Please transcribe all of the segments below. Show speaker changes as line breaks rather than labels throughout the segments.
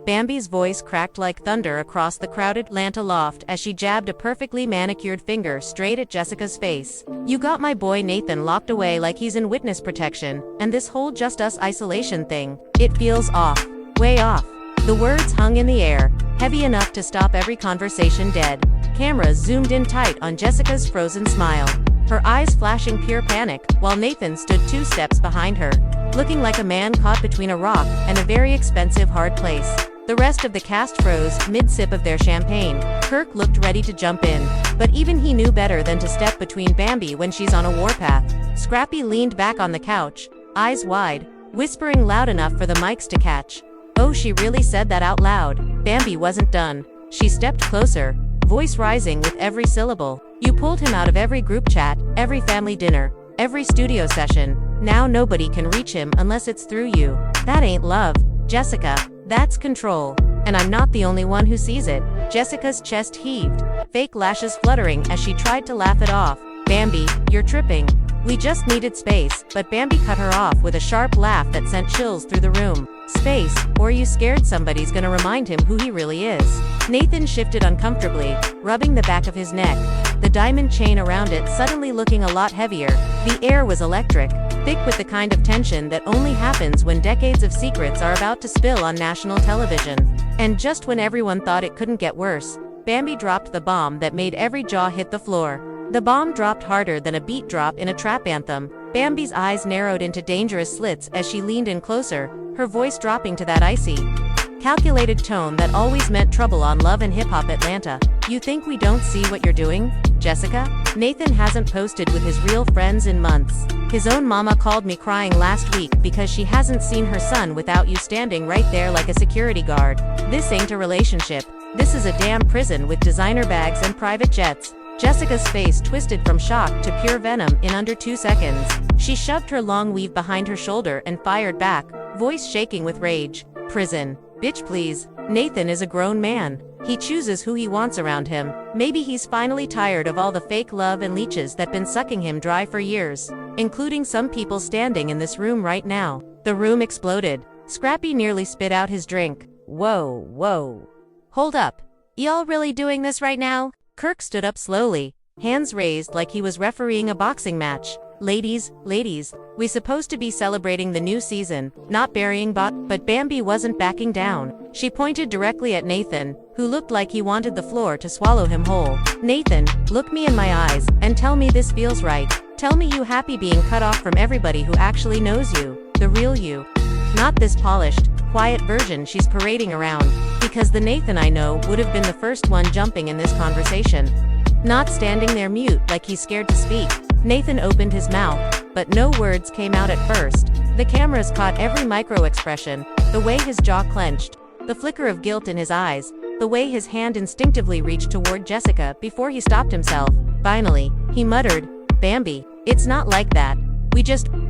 Bambi's voice cracked like thunder across the crowded Atlanta loft as she jabbed a perfectly manicured finger straight at Jessica's face. "You got my boy Nathan locked away like he's in witness protection, and this whole just us isolation thing, it feels off. Way off." The words hung in the air, heavy enough to stop every conversation dead. Cameras zoomed in tight on Jessica's frozen smile, her eyes flashing pure panic, while Nathan stood 2 steps behind her, looking like a man caught between a rock and a very expensive hard place. The rest of the cast froze, mid-sip of their champagne. Kirk looked ready to jump in, but even he knew better than to step between Bambi when she's on a warpath. Scrappy leaned back on the couch, eyes wide, whispering loud enough for the mics to catch. Oh, she really said that out loud. Bambi wasn't done. She stepped closer, voice rising with every syllable. "You pulled him out of every group chat, every family dinner, every studio session. Now nobody can reach him unless it's through you. That ain't love, Jessica. That's control. And I'm not the only one who sees it." Jessica's chest heaved, fake lashes fluttering as she tried to laugh it off. "Bambi, you're tripping. We just needed space," but Bambi cut her off with a sharp laugh that sent chills through the room. "Space? Or are you scared somebody's gonna remind him who he really is?" Nathan shifted uncomfortably, rubbing the back of his neck, the diamond chain around it suddenly looking a lot heavier. The air was electric, thick with the kind of tension that only happens when decades of secrets are about to spill on national television. And just when everyone thought it couldn't get worse, Bambi dropped the bomb that made every jaw hit the floor. The bomb dropped harder than a beat drop in a trap anthem. Bambi's eyes narrowed into dangerous slits as she leaned in closer, her voice dropping to that icy, calculated tone that always meant trouble on Love and Hip Hop Atlanta. "You think we don't see what you're doing, Jessica?" Nathan hasn't posted with his real friends in months. "His own mama called me crying last week because she hasn't seen her son without you standing right there like a security guard. This ain't a relationship. This is a damn prison with designer bags and private jets." Jessica's face twisted from shock to pure venom in under 2 seconds. She shoved her long weave behind her shoulder and fired back, voice shaking with rage. "Prison? Bitch please. Nathan is a grown man. He chooses who he wants around him. Maybe he's finally tired of all the fake love and leeches that been sucking him dry for years, including some people standing in this room right now." The room exploded. Scrappy nearly spit out his drink. Whoa. Hold up. Y'all really doing this right now?" Kirk stood up slowly, hands raised like he was refereeing a boxing match. Ladies, we supposed to be celebrating the new season, not burying but Bambi wasn't backing down. She pointed directly at Nathan, who looked like he wanted the floor to swallow him whole. "Nathan, look me in my eyes, and tell me this feels right. Tell me you happy being cut off from everybody who actually knows you, the real you. Not this polished, quiet version she's parading around, because the Nathan I know would have been the first one jumping in this conversation. Not standing there mute like he's scared to speak." Nathan opened his mouth, but no words came out at first. The cameras caught every micro-expression, the way his jaw clenched, the flicker of guilt in his eyes, the way his hand instinctively reached toward Jessica before he stopped himself. Finally, he muttered, "Bambi, it's not like that.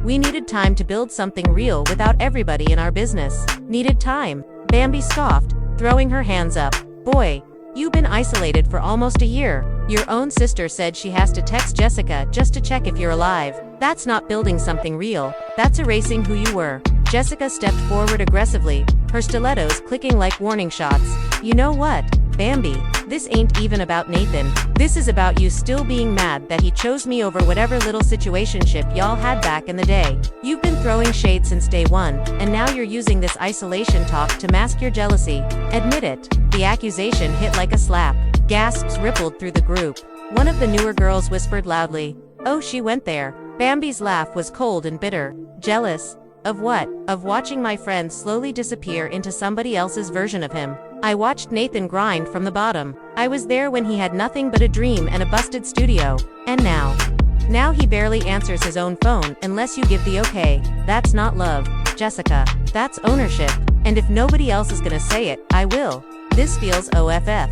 We needed time to build something real without everybody in our business." "Needed time?" Bambi scoffed, throwing her hands up. "Boy, you've been isolated for almost a year. Your own sister said she has to text Jessica just to check if you're alive. That's not building something real. That's erasing who you were." Jessica stepped forward aggressively, her stilettos clicking like warning shots. "You know what, Bambi? This ain't even about Nathan. This is about you still being mad that he chose me over whatever little situationship y'all had back in the day. You've been throwing shade since day one, and now you're using this isolation talk to mask your jealousy. Admit it." The accusation hit like a slap. Gasps rippled through the group. One of the newer girls whispered loudly, "Oh, she went there." Bambi's laugh was cold and bitter. "Jealous? Of what?" "Of watching my friend slowly disappear into somebody else's version of him. I watched Nathan grind from the bottom. I was there when he had nothing but a dream and a busted studio. And now he barely answers his own phone unless you give the okay. That's not love, Jessica. That's ownership. And if nobody else is gonna say it, I will. This feels OFF.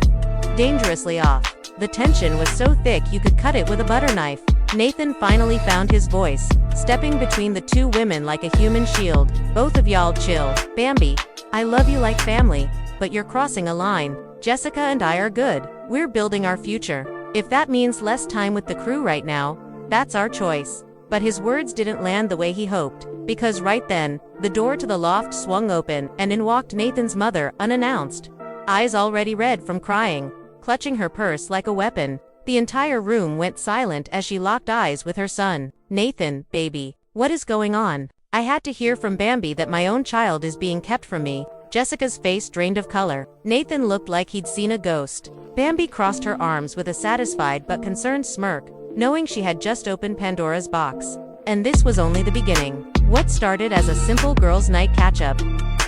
Dangerously off." The tension was so thick you could cut it with a butter knife. Nathan finally found his voice, stepping between the two women like a human shield. "Both of y'all chill. Bambi, I love you like family, but you're crossing a line. Jessica and I are good. We're building our future. If that means less time with the crew right now, that's our choice." But his words didn't land the way he hoped. because right then, the door to the loft swung open and in walked Nathan's mother, unannounced. Eyes already red from crying, clutching her purse like a weapon. The entire room went silent as she locked eyes with her son. "Nathan, baby, what is going on? I had to hear from Bambi that my own child is being kept from me." Jessica's face drained of color. Nathan looked like he'd seen a ghost. Bambi crossed her arms with a satisfied but concerned smirk, knowing she had just opened Pandora's box. And this was only the beginning. What started as a simple girls' night catch-up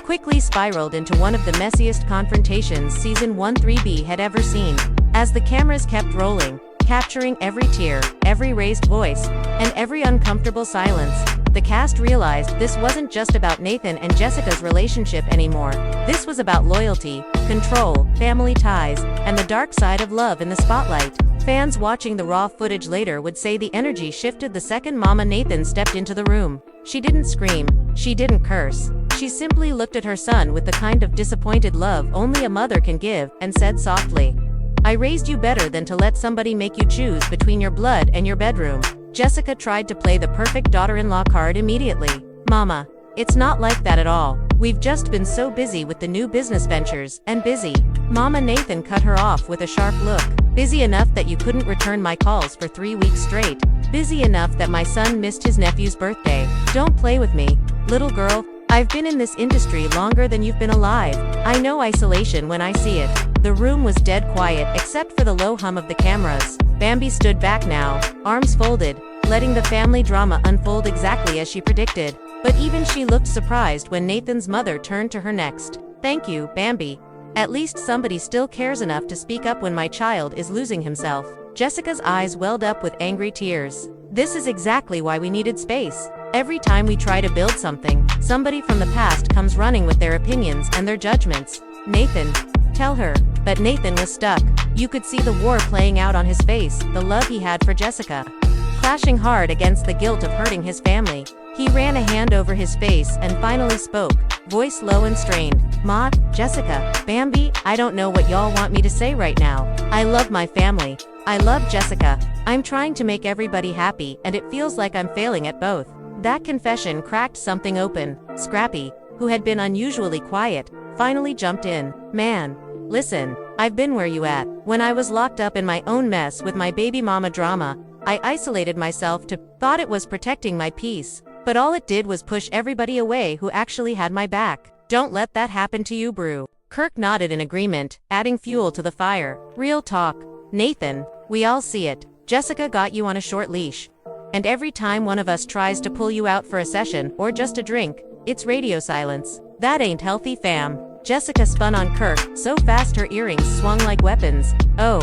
quickly spiraled into one of the messiest confrontations Season 1-3B had ever seen. As the cameras kept rolling, capturing every tear, every raised voice, and every uncomfortable silence, the cast realized this wasn't just about Nathan and Jessica's relationship anymore. This was about loyalty, control, family ties, and the dark side of love in the spotlight. Fans watching the raw footage later would say the energy shifted the second Mama Nathan stepped into the room. She didn't scream, she didn't curse. She simply looked at her son with the kind of disappointed love only a mother can give, and said softly, "I raised you better than to let somebody make you choose between your blood and your bedroom." Jessica tried to play the perfect daughter-in-law card immediately. "Mama, it's not like that at all. We've just been so busy with the new business ventures, and busy." Mama Nathan cut her off with a sharp look. "Busy enough that you couldn't return my calls for 3 weeks straight. Busy enough that my son missed his nephew's birthday. Don't play with me, little girl. I've been in this industry longer than you've been alive. I know isolation when I see it." The room was dead quiet except for the low hum of the cameras. Bambi stood back now, arms folded, letting the family drama unfold exactly as she predicted. But even she looked surprised when Nathan's mother turned to her next. "Thank you, Bambi. At least somebody still cares enough to speak up when my child is losing himself." Jessica's eyes welled up with angry tears. "This is exactly why we needed space. Every time we try to build something, somebody from the past comes running with their opinions and their judgments. Nathan, tell her." But Nathan was stuck. You could see the war playing out on his face, the love he had for Jessica clashing hard against the guilt of hurting his family. He ran a hand over his face and finally spoke, voice low and strained. "Ma, Jessica, Bambi, I don't know what y'all want me to say right now. I love my family. I love Jessica. I'm trying to make everybody happy, and it feels like I'm failing at both." That confession cracked something open. Scrappy, who had been unusually quiet, finally jumped in. "Man, listen, I've been where you at. When I was locked up in my own mess with my baby mama drama, I isolated myself thought it was protecting my peace. But all it did was push everybody away who actually had my back. Don't let that happen to you, Brew." Kirk nodded in agreement, adding fuel to the fire. "Real talk, Nathan, we all see it. Jessica got you on a short leash. And every time one of us tries to pull you out for a session or just a drink, it's radio silence. That ain't healthy, fam." Jessica spun on Kirk, so fast her earrings swung like weapons. "Oh,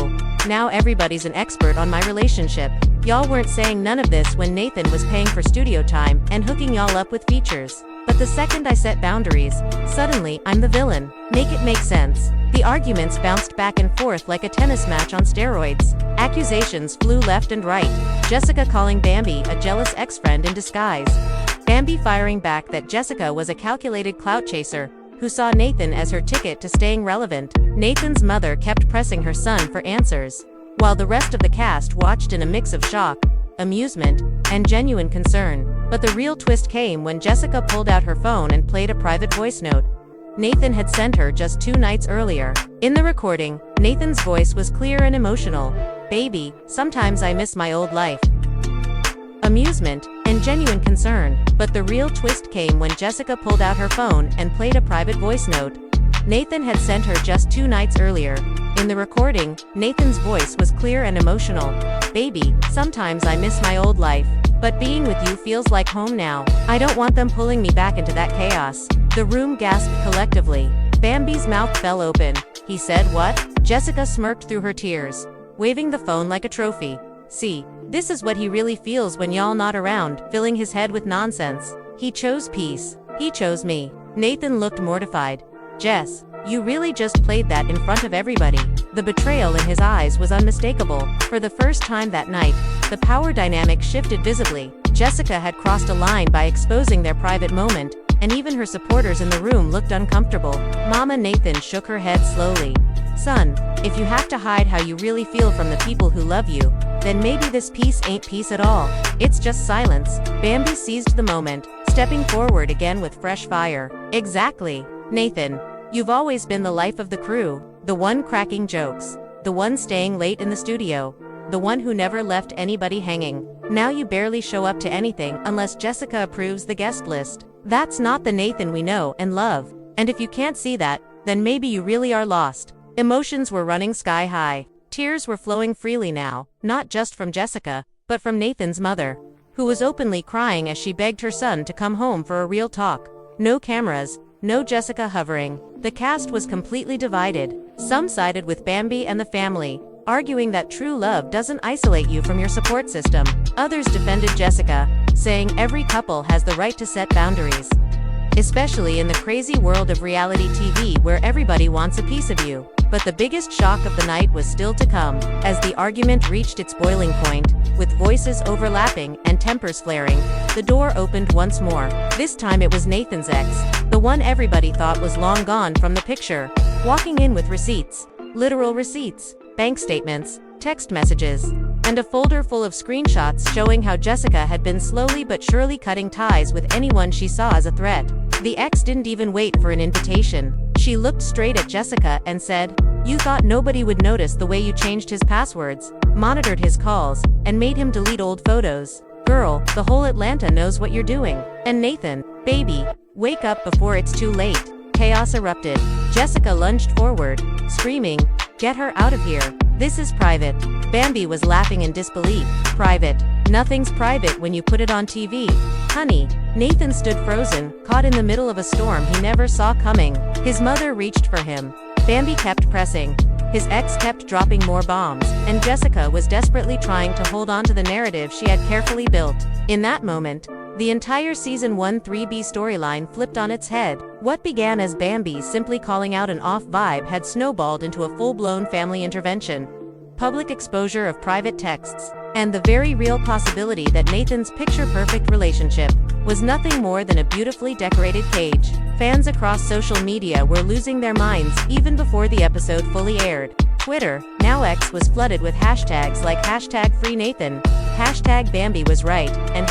now everybody's an expert on my relationship. Y'all weren't saying none of this when Nathan was paying for studio time and hooking y'all up with features. But the second I set boundaries, suddenly I'm the villain. Make it make sense." The arguments bounced back and forth like a tennis match on steroids. Accusations flew left and right. Jessica calling Bambi a jealous ex-friend in disguise. Bambi firing back that Jessica was a calculated clout chaser who saw Nathan as her ticket to staying relevant. Nathan's mother kept pressing her son for answers, while the rest of the cast watched in a mix of shock, amusement, and genuine concern. But the real twist came when Jessica pulled out her phone and played a private voice note Nathan had sent her just 2 nights earlier. In the recording, Nathan's voice was clear and emotional. "Baby, sometimes I miss my old life." Amusement, and genuine concern. But the real twist came when Jessica pulled out her phone and played a private voice note Nathan had sent her just 2 nights earlier. In the recording, Nathan's voice was clear and emotional. "Baby, sometimes I miss my old life. But being with you feels like home now. I don't want them pulling me back into that chaos." The room gasped collectively. Bambi's mouth fell open. "He said what?" Jessica smirked through her tears, waving the phone like a trophy. "See, this is what he really feels when y'all not around, filling his head with nonsense. He chose peace. He chose me." Nathan looked mortified. "Jess, you really just played that in front of everybody." The betrayal in his eyes was unmistakable. For the first time that night, the power dynamic shifted visibly. Jessica had crossed a line by exposing their private moment, and even her supporters in the room looked uncomfortable. Mama Nathan shook her head slowly. "Son, if you have to hide how you really feel from the people who love you, then maybe this peace ain't peace at all. It's just silence." Bambi seized the moment, stepping forward again with fresh fire. Exactly. Nathan, you've always been the life of the crew, the one cracking jokes, the one staying late in the studio, the one who never left anybody hanging. Now you barely show up to anything unless Jessica approves the guest list. That's not the Nathan we know and love. And if you can't see that, then maybe you really are lost. Emotions were running sky high. Tears were flowing freely now, not just from Jessica, but from Nathan's mother, who was openly crying as she begged her son to come home for a real talk. No cameras, no Jessica hovering. The cast was completely divided. Some sided with Bambi and the family, arguing that true love doesn't isolate you from your support system. Others defended Jessica, saying every couple has the right to set boundaries, especially in the crazy world of reality TV where everybody wants a piece of you. But the biggest shock of the night was still to come, as the argument reached its boiling point. With voices overlapping and tempers flaring, the door opened once more. This time it was Nathan's ex, the one everybody thought was long gone from the picture, walking in with receipts. Literal receipts, bank statements, text messages, and a folder full of screenshots showing how Jessica had been slowly but surely cutting ties with anyone she saw as a threat. The ex didn't even wait for an invitation. She looked straight at Jessica and said, "You thought nobody would notice the way you changed his passwords, monitored his calls, and made him delete old photos. Girl, the whole Atlanta knows what you're doing. And Nathan, baby, wake up before it's too late." Chaos erupted. Jessica lunged forward, screaming, "Get her out of here. This is private." Bambi was laughing in disbelief. "Private? Nothing's private when you put it on TV. Honey." Nathan stood frozen, caught in the middle of a storm he never saw coming. His mother reached for him. Bambi kept pressing. His ex kept dropping more bombs, and Jessica was desperately trying to hold on to the narrative she had carefully built. In that moment, the entire Season 1 3B storyline flipped on its head. What began as Bambi simply calling out an off vibe had snowballed into a full-blown family intervention, public exposure of private texts, and the very real possibility that Nathan's picture-perfect relationship was nothing more than a beautifully decorated cage. Fans across social media were losing their minds even before the episode fully aired. Twitter, now X, was flooded with hashtags like #FreeNathan, #Bambi was right, and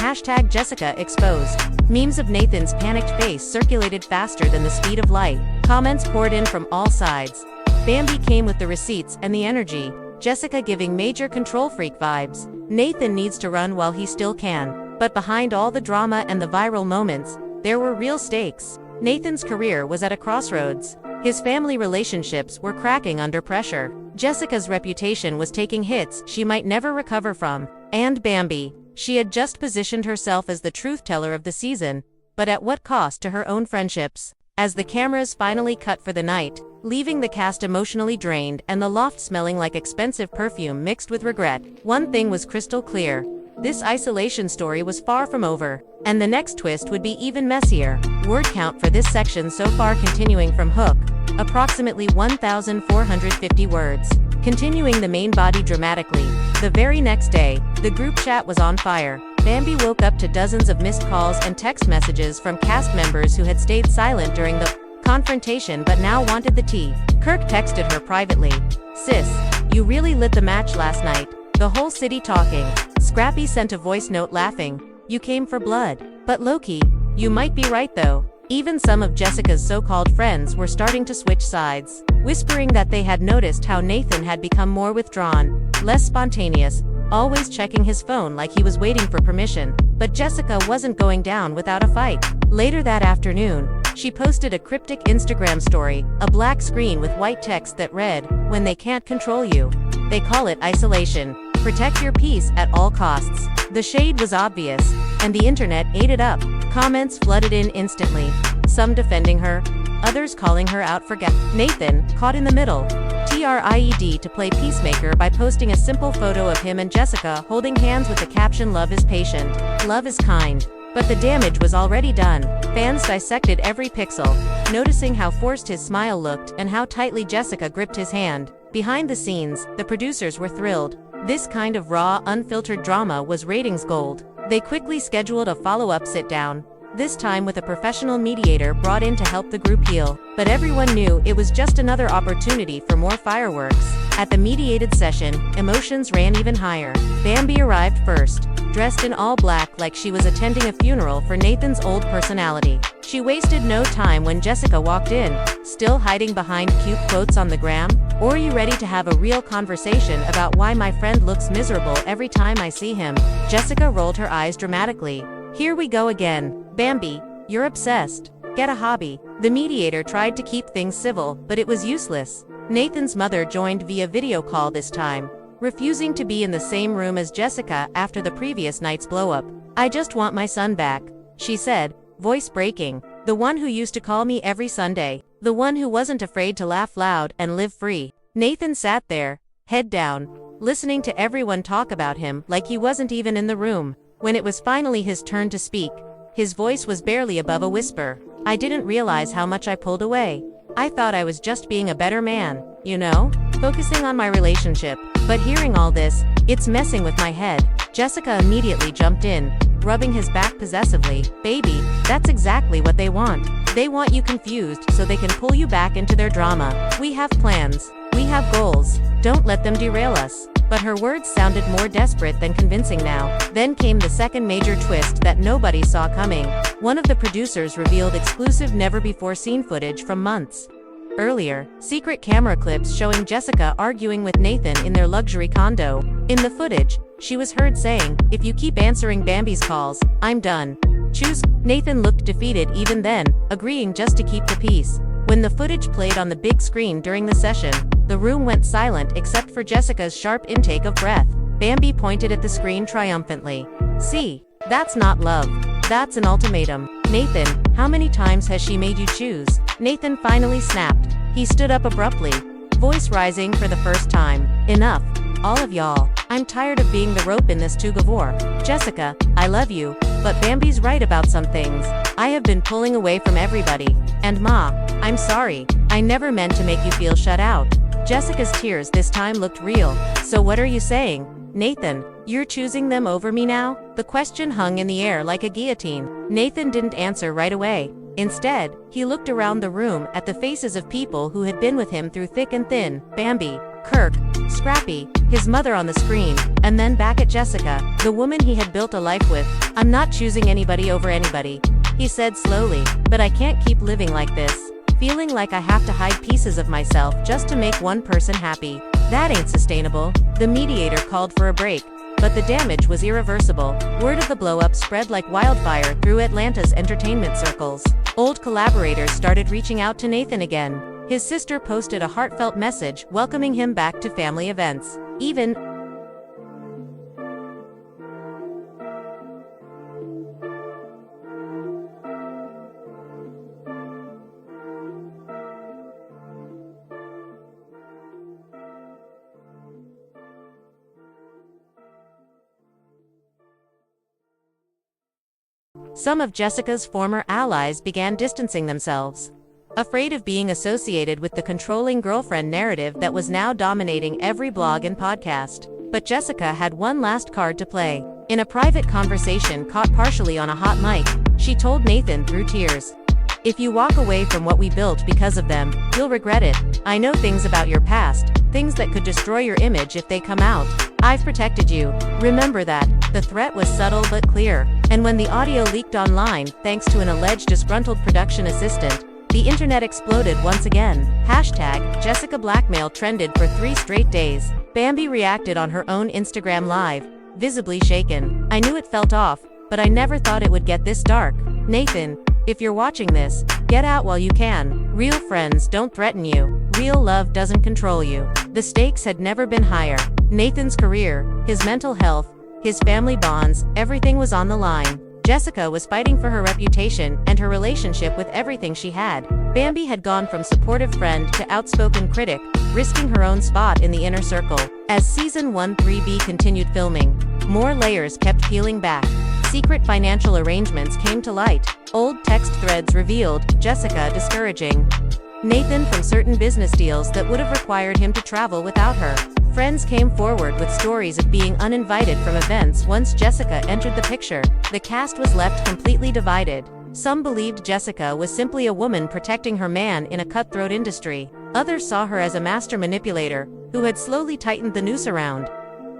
#Jessica exposed. Memes of Nathan's panicked face circulated faster than the speed of light. Comments poured in from all sides. Bambi came with the receipts and the energy, Jessica giving major control freak vibes. Nathan needs to run while he still can. But behind all the drama and the viral moments, there were real stakes. Nathan's career was at a crossroads. His family relationships were cracking under pressure. Jessica's reputation was taking hits she might never recover from. And Bambi, she had just positioned herself as the truth-teller of the season, but at what cost to her own friendships? As the cameras finally cut for the night, leaving the cast emotionally drained and the loft smelling like expensive perfume mixed with regret, one thing was crystal clear. This isolation story was far from over, and the next twist would be even messier. Word count for this section so far continuing from Hook, approximately 1,450 words. Continuing the main body dramatically, the very next day, the group chat was on fire. Bambi woke up to dozens of missed calls and text messages from cast members who had stayed silent during the confrontation but now wanted the tea. Kirk texted her privately, "Sis, you really lit the match last night. The whole city talking." Scrappy sent a voice note laughing, "You came for blood." But low-key, you might be right though. Even some of Jessica's so-called friends were starting to switch sides, whispering that they had noticed how Nathan had become more withdrawn, less spontaneous, always checking his phone like he was waiting for permission. But Jessica wasn't going down without a fight. Later that afternoon, she posted a cryptic Instagram story, a black screen with white text that read, "When they can't control you, they call it isolation. Protect your peace at all costs." The shade was obvious, and the internet ate it up. Comments flooded in instantly, some defending her, others calling her out for Nathan, caught in the middle, tried to play peacemaker by posting a simple photo of him and Jessica holding hands with the caption, "Love is patient, love is kind." But the damage was already done. Fans dissected every pixel, noticing how forced his smile looked and how tightly Jessica gripped his hand. Behind the scenes, the producers were thrilled. This kind of raw, unfiltered drama was ratings gold. They quickly scheduled a follow-up sit-down, this time with a professional mediator brought in to help the group heal. But everyone knew it was just another opportunity for more fireworks. At the mediated session, emotions ran even higher. Bambi arrived first, dressed in all black like she was attending a funeral for Nathan's old personality. She wasted no time when Jessica walked in, still hiding behind cute quotes on the gram. Or are you ready to have a real conversation about why my friend looks miserable every time I see him? Jessica rolled her eyes dramatically. Here we go again. Bambi, you're obsessed. Get a hobby. The mediator tried to keep things civil, but it was useless. Nathan's mother joined via video call this time, refusing to be in the same room as Jessica after the previous night's blow-up. I just want my son back, she said, voice breaking. The one who used to call me every Sunday. The one who wasn't afraid to laugh loud and live free. Nathan sat there, head down, listening to everyone talk about him like he wasn't even in the room. When it was finally his turn to speak, his voice was barely above a whisper. I didn't realize how much I pulled away. I thought I was just being a better man, you know? Focusing on my relationship. But hearing all this, it's messing with my head. Jessica immediately jumped in, rubbing his back possessively. Baby, that's exactly what they want. They want you confused so they can pull you back into their drama. We have plans. We have goals. Don't let them derail us. But her words sounded more desperate than convincing now. Then came the second major twist that nobody saw coming. One of the producers revealed exclusive never-before-seen footage from months earlier, secret camera clips showing Jessica arguing with Nathan in their luxury condo. In the footage, she was heard saying, "If you keep answering Bambi's calls, I'm done. Choose." Nathan looked defeated even then, agreeing just to keep the peace. When the footage played on the big screen during the session, the room went silent except for Jessica's sharp intake of breath. Bambi pointed at the screen triumphantly. "See, that's not love. That's an ultimatum. Nathan, how many times has she made you choose?" Nathan finally snapped. He stood up abruptly, voice rising for the first time. "Enough. All of y'all. I'm tired of being the rope in this tug of war. Jessica, I love you, but Bambi's right about some things. I have been pulling away from everybody. And Ma, I'm sorry. I never meant to make you feel shut out." Jessica's tears this time looked real. "So what are you saying? Nathan, you're choosing them over me now?" The question hung in the air like a guillotine. Nathan didn't answer right away. Instead, he looked around the room at the faces of people who had been with him through thick and thin. Bambi, Kirk, Scrappy, his mother on the screen, and then back at Jessica, the woman he had built a life with. "I'm not choosing anybody over anybody," he said slowly, "but I can't keep living like this, feeling like I have to hide pieces of myself just to make one person happy. That ain't sustainable." The mediator called for a break, but the damage was irreversible. Word of the blow-up spread like wildfire through Atlanta's entertainment circles. Old collaborators started reaching out to Nathan again. His sister posted a heartfelt message welcoming him back to family events. Even some of Jessica's former allies began distancing themselves, afraid of being associated with the controlling girlfriend narrative that was now dominating every blog and podcast. But Jessica had one last card to play. In a private conversation caught partially on a hot mic, she told Nathan through tears, "If you walk away from what we built because of them, you'll regret it. I know things about your past, things that could destroy your image if they come out. I've protected you. Remember that." The threat was subtle but clear, and when the audio leaked online, thanks to an alleged disgruntled production assistant, the internet exploded once again. #Jessica Blackmail trended for 3 straight days. Bambi reacted on her own Instagram Live, visibly shaken. "I knew it felt off, but I never thought it would get this dark. Nathan, if you're watching this, get out while you can. Real friends don't threaten you. Real love doesn't control you." The stakes had never been higher. Nathan's career, his mental health, his family bonds, everything was on the line. Jessica was fighting for her reputation and her relationship with everything she had. Bambi had gone from supportive friend to outspoken critic, risking her own spot in the inner circle. As Season 1-3B continued filming, more layers kept peeling back. Secret financial arrangements came to light. Old text threads revealed Jessica discouraging Nathan from certain business deals that would have required him to travel without her. Friends came forward with stories of being uninvited from events once Jessica entered the picture. The cast was left completely divided. Some believed Jessica was simply a woman protecting her man in a cutthroat industry. Others saw her as a master manipulator, who had slowly tightened the noose around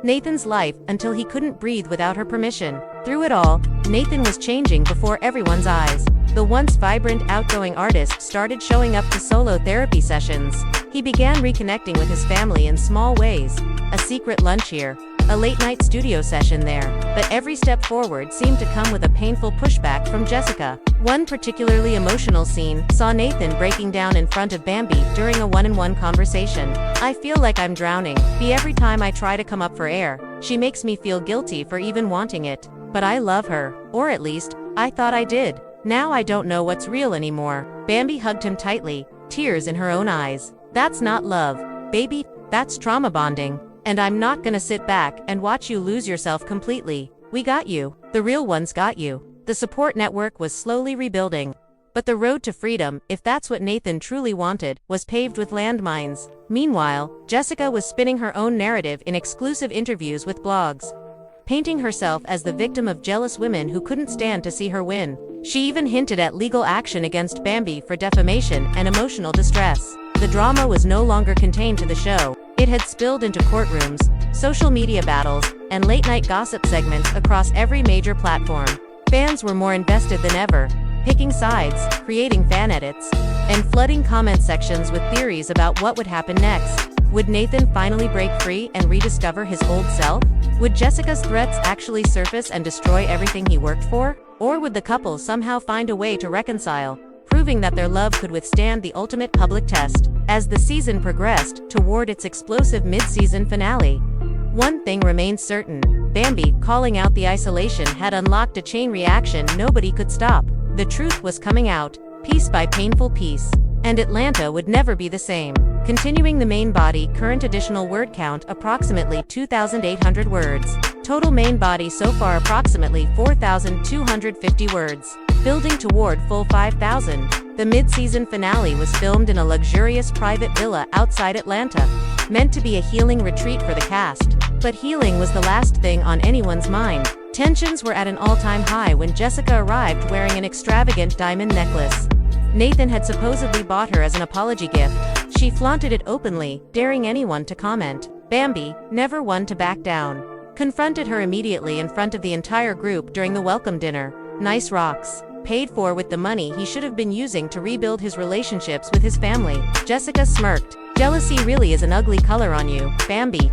Nathan's life until he couldn't breathe without her permission. Through it all, Nathan was changing before everyone's eyes. The once vibrant, outgoing artist started showing up to solo therapy sessions. He began reconnecting with his family in small ways. A secret lunch here, a late-night studio session there, but every step forward seemed to come with a painful pushback from Jessica. One particularly emotional scene saw Nathan breaking down in front of Bambi during a one-on-one conversation. "I feel like I'm drowning. Every time I try to come up for air, she makes me feel guilty for even wanting it. But I love her. Or at least, I thought I did. Now I don't know what's real anymore." Bambi hugged him tightly, tears in her own eyes. "That's not love, baby, that's trauma bonding. And I'm not gonna sit back and watch you lose yourself completely. We got you. The real ones got you." The support network was slowly rebuilding. But the road to freedom, if that's what Nathan truly wanted, was paved with landmines. Meanwhile, Jessica was spinning her own narrative in exclusive interviews with blogs, painting herself as the victim of jealous women who couldn't stand to see her win. She even hinted at legal action against Bambi for defamation and emotional distress. The drama was no longer contained to the show. It had spilled into courtrooms, social media battles, and late-night gossip segments across every major platform. Fans were more invested than ever, picking sides, creating fan edits, and flooding comment sections with theories about what would happen next. Would Nathan finally break free and rediscover his old self? Would Jessica's threats actually surface and destroy everything he worked for? Or would the couple somehow find a way to reconcile, proving that their love could withstand the ultimate public test? As the season progressed toward its explosive mid-season finale, one thing remained certain: Bambi calling out the isolation had unlocked a chain reaction nobody could stop. The truth was coming out, piece by painful piece, and Atlanta would never be the same. Continuing the main body, current additional word count approximately 2,800 words. Total main body so far approximately 4,250 words. Building toward full 5,000. The mid-season finale was filmed in a luxurious private villa outside Atlanta, meant to be a healing retreat for the cast. But healing was the last thing on anyone's mind. Tensions were at an all-time high when Jessica arrived wearing an extravagant diamond necklace Nathan had supposedly bought her as an apology gift. She flaunted it openly, daring anyone to comment. Bambi, never one to back down, confronted her immediately in front of the entire group during the welcome dinner. "Nice rocks. Paid for with the money he should have been using to rebuild his relationships with his family." Jessica smirked. "Jealousy really is an ugly color on you, Bambi."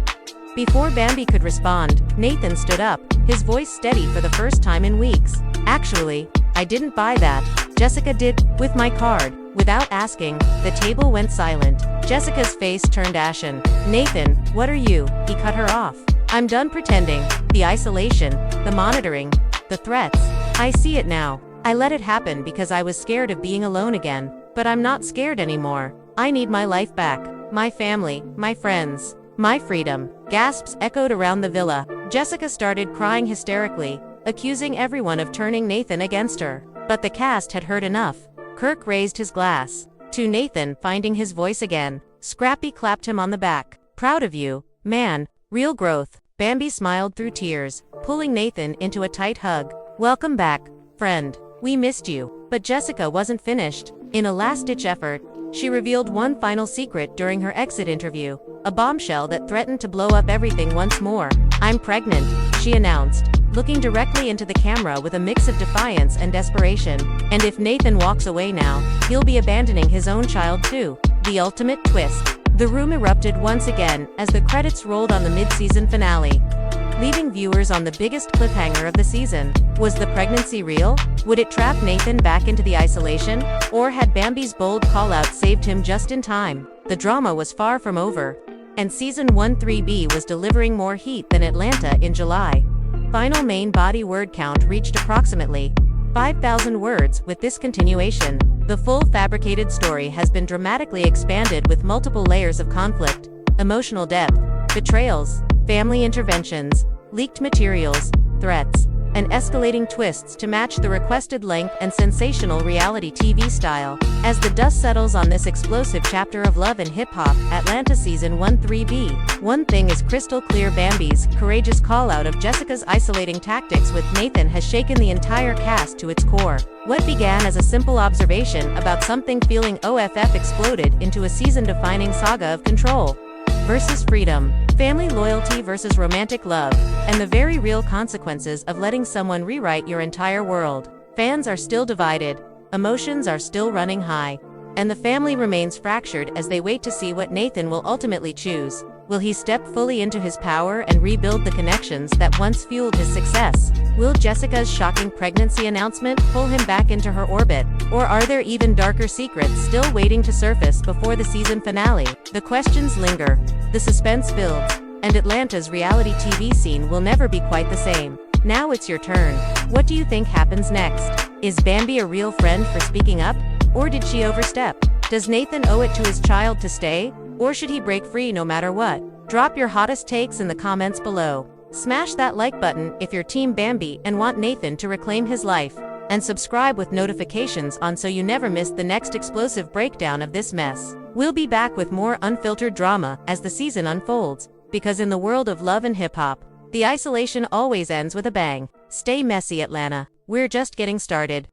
Before Bambi could respond, Nathan stood up, his voice steady for the first time in weeks. "Actually, I didn't buy that. Jessica did, with my card." Without asking, the table went silent. Jessica's face turned ashen. "Nathan, what are you?" He cut her off. "I'm done pretending. The isolation, the monitoring, the threats. I see it now. I let it happen because I was scared of being alone again. But I'm not scared anymore. I need my life back. My family, my friends, my freedom." Gasps echoed around the villa. Jessica started crying hysterically, accusing everyone of turning Nathan against her. But the cast had heard enough. Kirk raised his glass to Nathan, finding his voice again. Scrappy clapped him on the back. "Proud of you, man. Real growth." Bambi smiled through tears, pulling Nathan into a tight hug. "Welcome back, friend. We missed you." But Jessica wasn't finished. In a last-ditch effort, she revealed one final secret during her exit interview, a bombshell that threatened to blow up everything once more. "I'm pregnant," she announced, looking directly into the camera with a mix of defiance and desperation. "And if Nathan walks away now, he'll be abandoning his own child too." The ultimate twist. The room erupted once again as the credits rolled on the mid-season finale, leaving viewers on the biggest cliffhanger of the season. Was the pregnancy real? Would it trap Nathan back into the isolation? Or had Bambi's bold call-out saved him just in time? The drama was far from over, and Season 1-3B was delivering more heat than Atlanta in July. Final main body word count reached approximately 5,000 words. With this continuation, the full fabricated story has been dramatically expanded with multiple layers of conflict, emotional depth, betrayals, family interventions, leaked materials, threats, and escalating twists to match the requested length and sensational reality TV style. As the dust settles on this explosive chapter of love and hip-hop, Atlanta Season 1-3B, one thing is crystal clear: Bambi's courageous call-out of Jessica's isolating tactics with Nathan has shaken the entire cast to its core. What began as a simple observation about something feeling OFF exploded into a season-defining saga of control versus freedom. Family loyalty versus romantic love, and the very real consequences of letting someone rewrite your entire world. Fans are still divided, emotions are still running high, and the family remains fractured as they wait to see what Nathan will ultimately choose. Will he step fully into his power and rebuild the connections that once fueled his success? Will Jessica's shocking pregnancy announcement pull him back into her orbit? Or are there even darker secrets still waiting to surface before the season finale? The questions linger, the suspense builds, and Atlanta's reality TV scene will never be quite the same. Now it's your turn. What do you think happens next? Is Bambi a real friend for speaking up? Or did she overstep? Does Nathan owe it to his child to stay? Or should he break free no matter what? Drop your hottest takes in the comments below. Smash that like button if you're Team Bambi and want Nathan to reclaim his life. And subscribe with notifications on so you never miss the next explosive breakdown of this mess. We'll be back with more unfiltered drama as the season unfolds. Because in the world of love and hip-hop, the isolation always ends with a bang. Stay messy, Atlanta. We're just getting started.